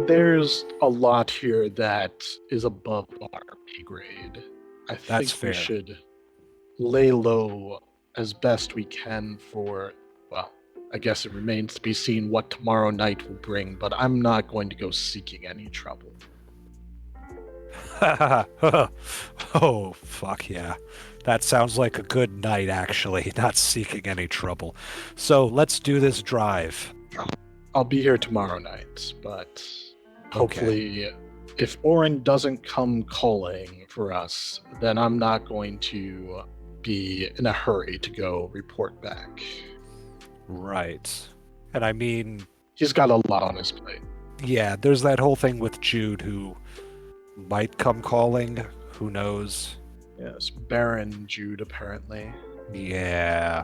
There's a lot here that is above our pay grade. I That's think we fair. should lay low as best we can for, well, I guess it remains to be seen what tomorrow night will bring, but I'm not going to go seeking any trouble. Oh, fuck yeah. That sounds like a good night, actually, not seeking any trouble. So let's do this drive. I'll be here tomorrow night, but Okay. hopefully, if Oren doesn't come calling for us, then I'm not going to be in a hurry to go report back. Right. And I mean, He's got a lot on his plate. yeah, there's that whole thing with Jude who might come calling. Who knows? Yes, Baron Jude, apparently. Yeah.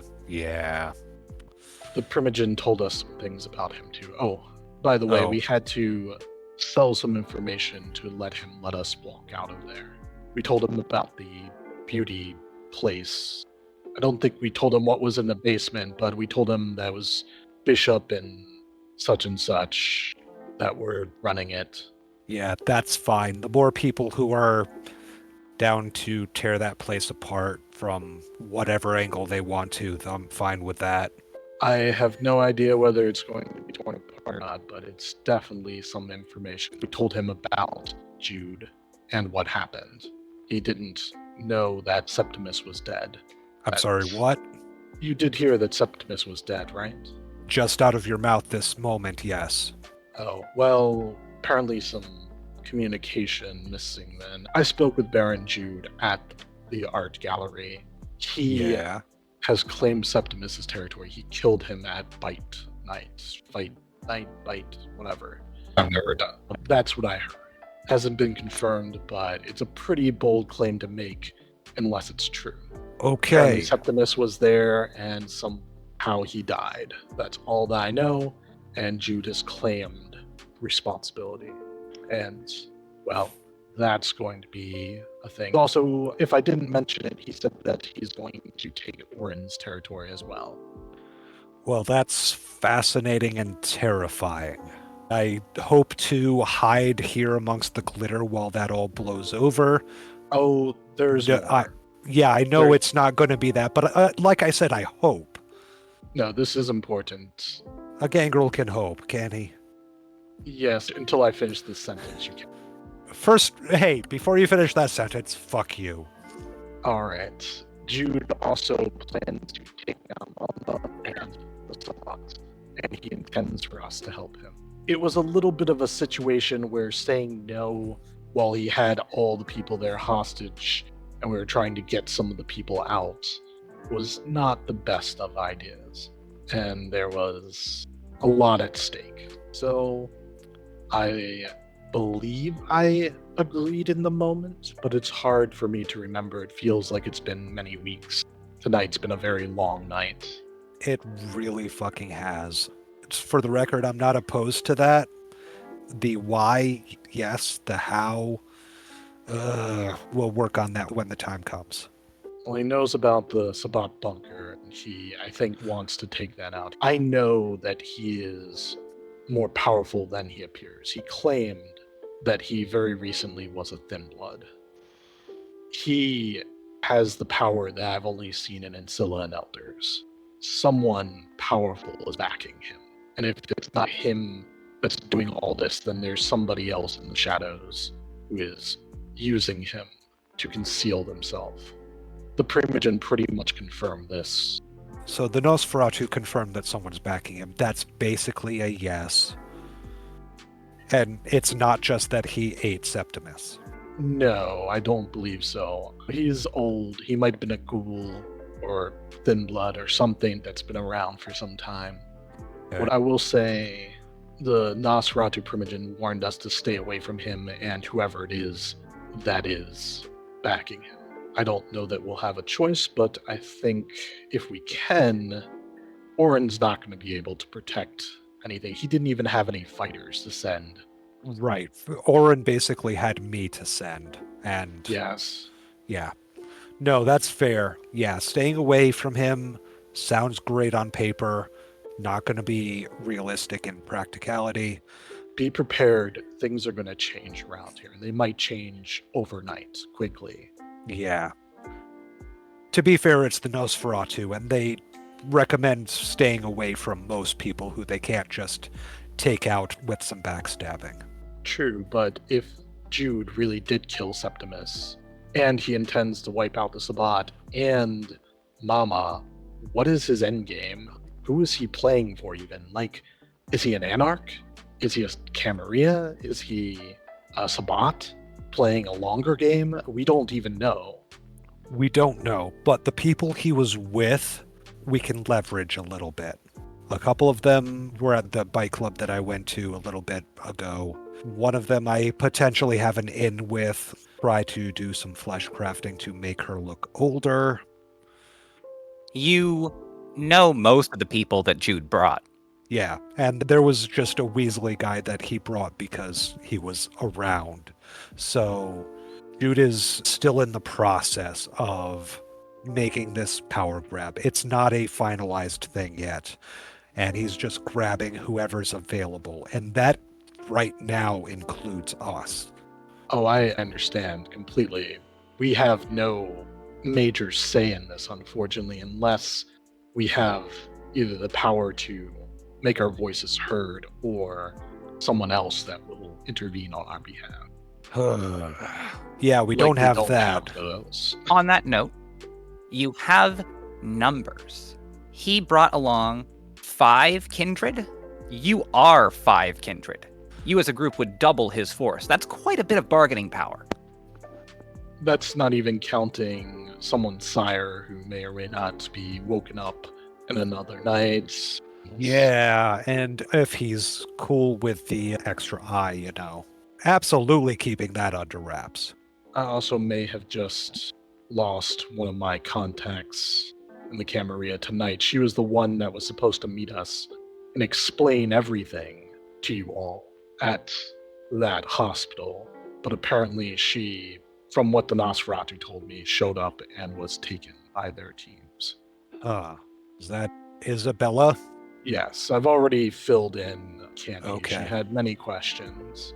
The Primogen told us some things about him, too. Oh, by the way, we had to sell some information to let him let us walk out of there. We told him about the beauty place. I don't think we told him what was in the basement, but we told him that was Bishop and such that were running it. Yeah, that's fine. The more people who are down to tear that place apart from whatever angle they want to, I'm fine with that. I have no idea whether it's going to be torn apart or not, but it's definitely some information. We told him about Jude and what happened. He didn't know that Septimus was dead. I'm sorry, what? You did hear that Septimus was dead, right? Just out of your mouth this moment, yes. Oh, well, apparently some communication missing then. I spoke with Baron Jude at the art gallery. He has claimed Septimus's territory. He killed him at Fight Night, whatever. I've never done. That's what I heard. Hasn't been confirmed, but it's a pretty bold claim to make unless it's true. Okay. Apparently Septimus was there and somehow he died. That's all that I know, and Jude has claimed responsibility. And, well, that's going to be a thing. Also, if I didn't mention it, he said that he's going to take Oren's territory as well. Well, that's fascinating and terrifying. I hope to hide here amongst the glitter while that all blows over. Oh, there's more. I know it's not going to be that, but like I said, I hope. No, this is important. A gangrel can hope, can he? Yes, until I finish this sentence, you can. First, hey, before you finish that sentence, fuck you. All right. Jude also plans to take down Alma and the Sabbat, and he intends for us to help him. It was a little bit of a situation where saying no while he had all the people there hostage and we were trying to get some of the people out was not the best of ideas. And there was a lot at stake. So I believe I agreed in the moment, but it's hard for me to remember. It feels like it's been many weeks. Tonight's been a very long night. It really fucking has. For the record, I'm not opposed to that. The why, yes. The how, we'll work on that when the time comes. Well, he knows about the Sabbat bunker, and he, I think, wants to take that out. I know that he is more powerful than he appears. He claimed that he very recently was a thin blood. He has the power that I've only seen in Ancilla and Elders. Someone powerful is backing him. And if it's not him that's doing all this, then there's somebody else in the shadows who is using him to conceal themselves. The Primogen pretty much confirmed this. So the Nosferatu confirmed that someone's backing him. That's basically a yes. And it's not just that he ate Septimus. No, I don't believe so. He's old. He might have been a ghoul or thin blood or something that's been around for some time. Okay. What I will say, the Nosferatu Primogen warned us to stay away from him and whoever it is that is backing him. I don't know that we'll have a choice, but I think if we can, Oren's not going to be able to protect anything. He didn't even have any fighters to send. Right. Oren basically had me to send. And yes. Yeah. No, that's fair. Yeah, staying away from him Sounds great on paper, not going to be realistic in practicality. Be prepared. Things are going to change around here. They might change overnight, quickly. Yeah. To be fair, it's the Nosferatu, and they recommend staying away from most people who they can't just take out with some backstabbing. True, but if Jude really did kill Septimus, and he intends to wipe out the Sabbat and Mama, what is his endgame? Who is he playing for even? Like, is he an Anarch? Is he a Camarilla? Is he a Sabbat playing a longer game? We don't even know. We don't know, but the people he was with, we can leverage a little bit. A couple of them were at the bike club that I went to a little bit ago. One of them I potentially have an in with, try to do some flesh crafting to make her look older. You know most of the people that Jude brought. Yeah, and there was just a Weasley guy that he brought because he was around. So Jude is still in the process of making this power grab. It's not a finalized thing yet, and he's just grabbing whoever's available. And that right now includes us. Oh, I understand completely. We have no major say in this, unfortunately, unless we have either the power to make our voices heard or someone else that will intervene on our behalf. Yeah, we don't have that. Have those. On that note, you have numbers. He brought along 5 kindred. You are 5 kindred. You as a group would double his force. That's quite a bit of bargaining power. That's not even counting someone's sire who may or may not be woken up in another night. Yeah, and if he's cool with the extra eye, you know. Absolutely keeping that under wraps. I also may have just lost one of my contacts in the Camarilla tonight. She was the one that was supposed to meet us and explain everything to you all at that hospital. But apparently she, from what the Nosferatu told me, showed up and was taken by their teams. Is that Isabella? Yes, I've already filled in Candy. Okay. She had many questions.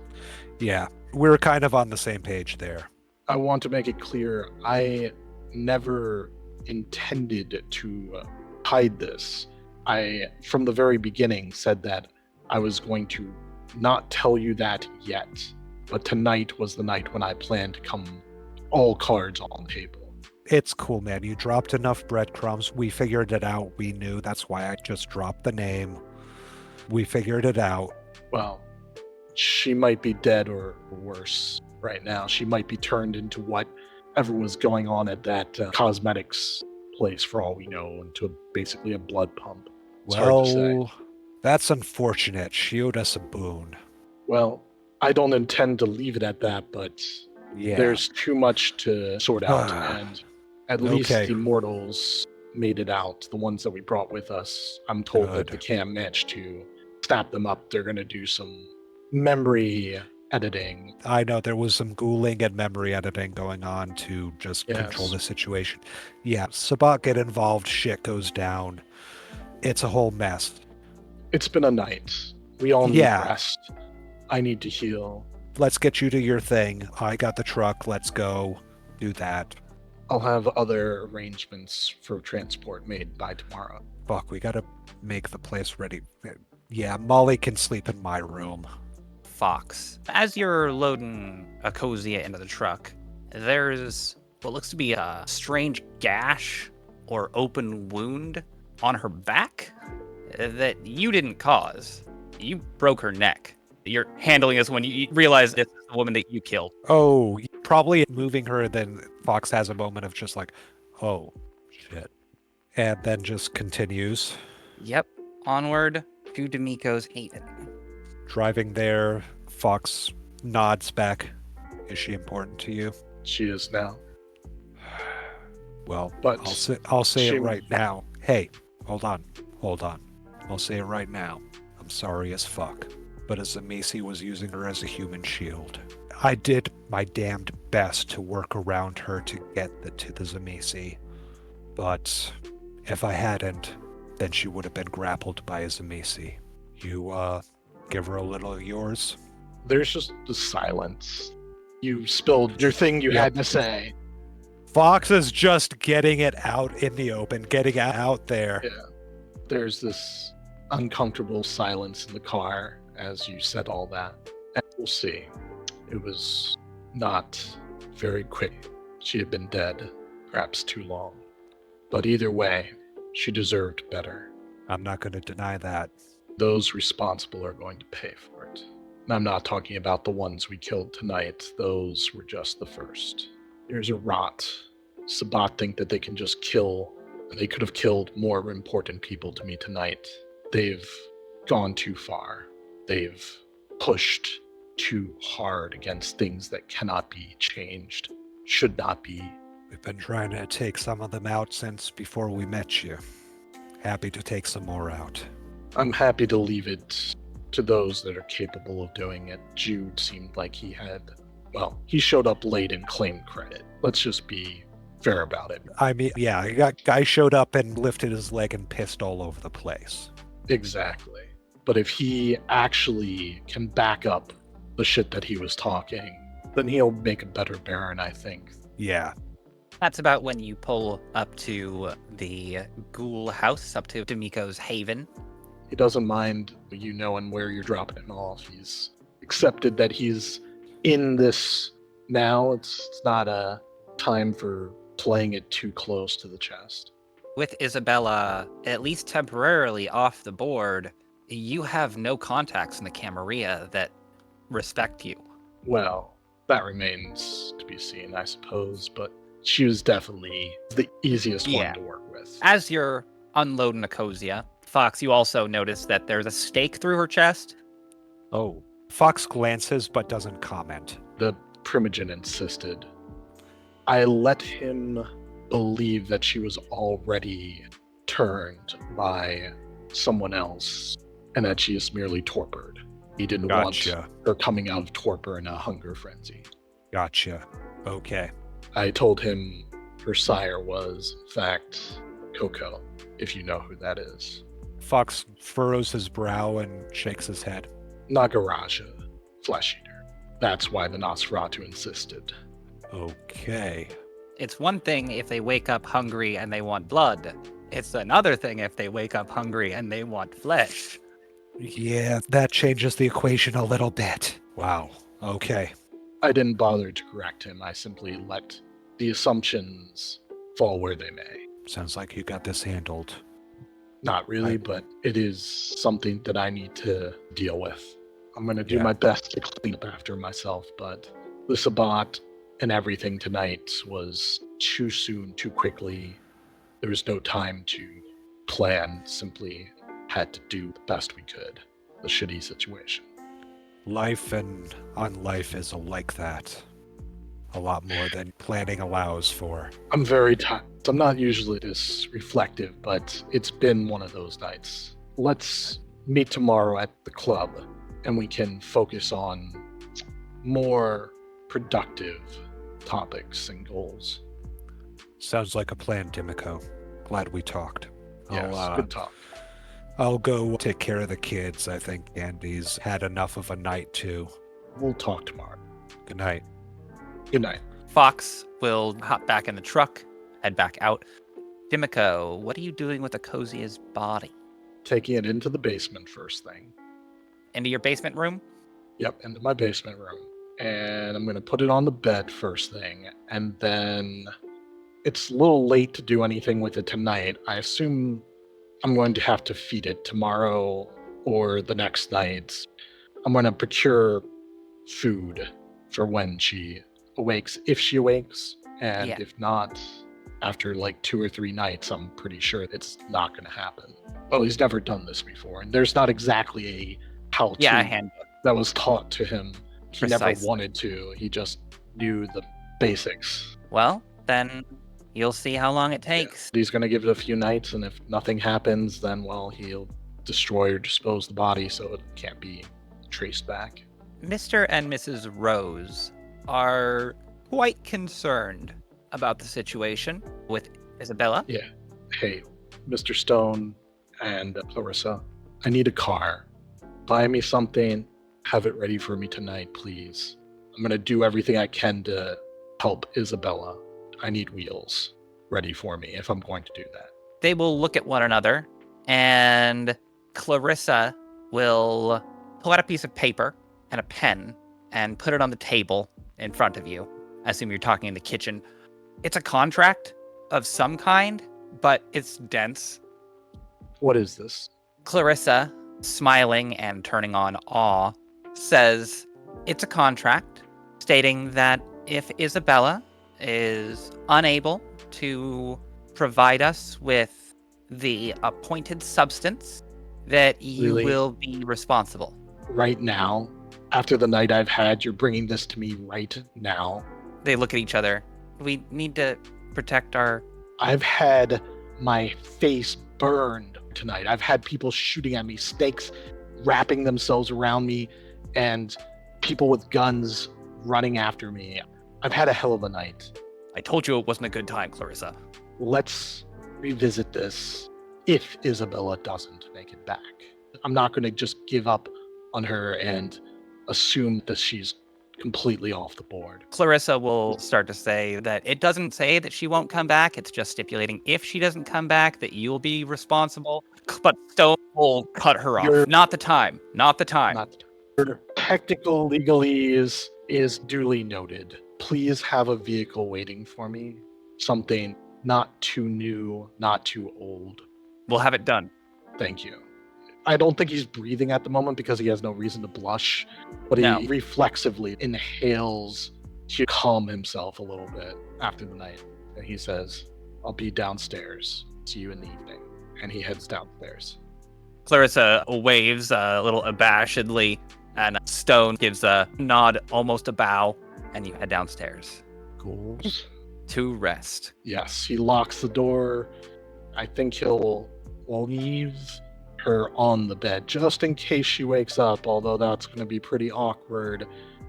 Yeah, we're kind of on the same page there. I want to make it clear, I never intended to hide this. I, from the very beginning, said that I was going to not tell you that yet, but tonight was the night when I planned to come all cards on the table. It's cool, man. You dropped enough breadcrumbs. We figured it out. We knew. That's why I just dropped the name. We figured it out. Well, she might be dead or worse right now. She might be turned into whatever was going on at that cosmetics place, for all we know, into basically a blood pump. It's hard to say. Well, that's unfortunate. She owed us a boon. Well, I don't intend to leave it at that, but Yeah. there's too much to sort out, and at least Okay. the mortals made it out, the ones that we brought with us. I'm told that Good. the Cam managed to snap them up. They're going to do some memory editing. I know there was some ghouling and memory editing going on to just Yes. control the situation. Yeah, Sabbat get involved, shit goes down. It's a whole mess. It's been a night. We all need Yeah. rest. I need to heal. Let's get you to your thing. I got the truck. Let's go do that. I'll have other arrangements for transport made by tomorrow. Fuck, we gotta make the place ready. Yeah, Molly can sleep in my room. Fox. As you're loading Acosia into the truck, there's what looks to be a strange gash or open wound on her back that you didn't cause. You broke her neck. You're handling this when you realize this is the woman that you killed. Oh, probably moving her, then Fox has a moment of just like, oh, shit. And then just continues. Yep. Onward to Dimico's haven. Driving there, Fox nods back. Is she important to you? She is now. Well, But I'll say she- it right now. Hey, hold on. I'll say it right now. I'm sorry as fuck. But Azamisi was using her as a human shield. I did my damned best to work around her to get to the Zamisi. But If I hadn't, then she would have been grappled by Izumisi. You, give her a little of yours? There's just the silence. You spilled your thing you Yep. had to say. Fox is just getting it out in the open, getting it out there. Yeah. There's this uncomfortable silence in the car as you said all that. And we'll see. It was not very quick. She had been dead, perhaps too long. But either way, she deserved better. I'm not going to deny that. Those responsible are going to pay for it. And I'm not talking about the ones we killed tonight. Those were just the first. There's a rot. Sabbat think that they can just kill. They could have killed more important people to me tonight. They've gone too far. They've pushed too hard against things that cannot be changed, should not be. We've been trying to take some of them out since before we met you. Happy to take some more out. I'm happy to leave it to those that are capable of doing it. Jude seemed like he he showed up late and claimed credit. Let's just be fair about it. I mean, yeah, guy showed up and lifted his leg and pissed all over the place. Exactly. But if he actually can back up the shit that he was talking, then he'll make a better Baron, I think. Yeah. That's about when you pull up to the ghoul house, up to Dimico's haven. He doesn't mind you knowing where you're dropping him off. He's accepted that he's in this now. It's not a time for playing it too close to the chest. With Isabella, at least temporarily off the board, you have no contacts in the Camarilla that respect you. Well, that remains to be seen, I suppose, but she was definitely the easiest one to work with. As you're unloading Acosia, Fox, you also notice that there's a stake through her chest. Oh. Fox glances but doesn't comment. The Primogen insisted. I let him believe that she was already turned by someone else and that she is merely torpid. He didn't want her coming out of torpor in a hunger frenzy. Gotcha. Okay. I told him her sire was, in fact, Coco, if you know who that is. Fox furrows his brow and shakes his head. Nagaraja, flesh eater. That's why the Nosferatu insisted. Okay. It's one thing if they wake up hungry and they want blood. It's another thing if they wake up hungry and they want flesh. Yeah, that changes the equation a little bit. Wow. Okay. I didn't bother to correct him. I simply let the assumptions fall where they may. Sounds like you got this handled. Not really, but it is something that I need to deal with. I'm going to do my best to clean up after myself, but the Sabbat and everything tonight was too soon, too quickly. There was no time to plan, simply had to do the best we could. The shitty situation. Life and unlife is like that. A lot more than planning allows for. I'm very tired. I'm not usually this reflective, but it's been one of those nights. Let's meet tomorrow at the club, and we can focus on more productive topics and goals. Sounds like a plan, Dimico. Glad we talked. Yes, good talk. I'll go take care of the kids. I think Andy's had enough of a night too. We'll talk tomorrow. Good night. Good night. Fox will hop back in the truck, head back out. Dimico, what are you doing with Acosia's body? Taking it into the basement first thing. Into your basement room? Yep, into my basement room. And I'm going to put it on the bed first thing. And then it's a little late to do anything with it tonight. I assume I'm going to have to feed it tomorrow or the next night. I'm going to procure food for when she awakes, if she awakes. And if not, after like 2 or 3 nights, I'm pretty sure it's not going to happen. Well, he's never done this before. And there's not exactly a how-to handbook that was taught to him. He Precisely. never wanted to. He just knew the basics. Well, then you'll see how long it takes. He's going to give it a few nights, and if nothing happens, then, well, he'll destroy or dispose the body so it can't be traced back. Mr. and Mrs. Rose are quite concerned about the situation with Isabella. Yeah. Hey, Mr. Stone and Clarissa, I need a car. Buy me something. Have it ready for me tonight, please. I'm going to do everything I can to help Isabella. I need wheels ready for me if I'm going to do that. They will look at one another, and Clarissa will pull out a piece of paper and a pen and put it on the table in front of you. I assume you're talking in the kitchen. It's a contract of some kind, but it's dense. What is this? Clarissa, smiling and turning on awe, says it's a contract stating that if Isabella is unable to provide us with the appointed substance, that you Really? will be responsible. Right now, after the night I've had, you're bringing this to me right now. They look at each other. We need to protect our... I've had my face burned tonight. I've had people shooting at me, stakes wrapping themselves around me, and people with guns running after me. I've had a hell of a night. I told you it wasn't a good time, Clarissa. Let's revisit this if Isabella doesn't make it back. I'm not going to just give up on her and assume that she's completely off the board. Clarissa will start to say that it doesn't say that she won't come back. It's just stipulating if she doesn't come back, that you'll be responsible. But Stone will cut her off. Not the time. Not the time. Not your technical legalese is duly noted. Please have a vehicle waiting for me. Something not too new, not too old. We'll have it done. Thank you. I don't think he's breathing at the moment because he has no reason to blush, but No. he reflexively inhales to calm himself a little bit after the night. And he says, I'll be downstairs. See you in the evening. And he heads downstairs. Clarissa waves a little abashedly, and Stone gives a nod, almost a bow, and you head downstairs Ghouls? to rest. Yes, he locks the door. I think he'll leave her on the bed just in case she wakes up, although that's going to be pretty awkward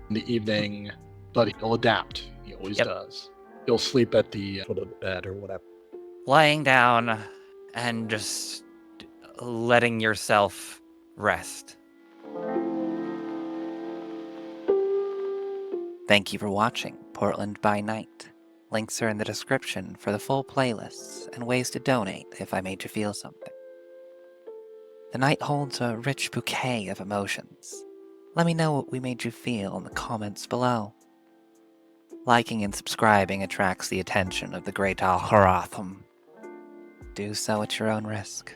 in the evening. But he'll adapt. He always does. He'll sleep at the foot of the bed or whatever. Lying down and just letting yourself rest. Thank you for watching Portland by Night. Links are in the description for the full playlists and ways to donate if I made you feel something. The night holds a rich bouquet of emotions. Let me know what we made you feel in the comments below. Liking and subscribing attracts the attention of the great Al-Haratham. Do so at your own risk.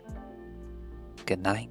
Good night.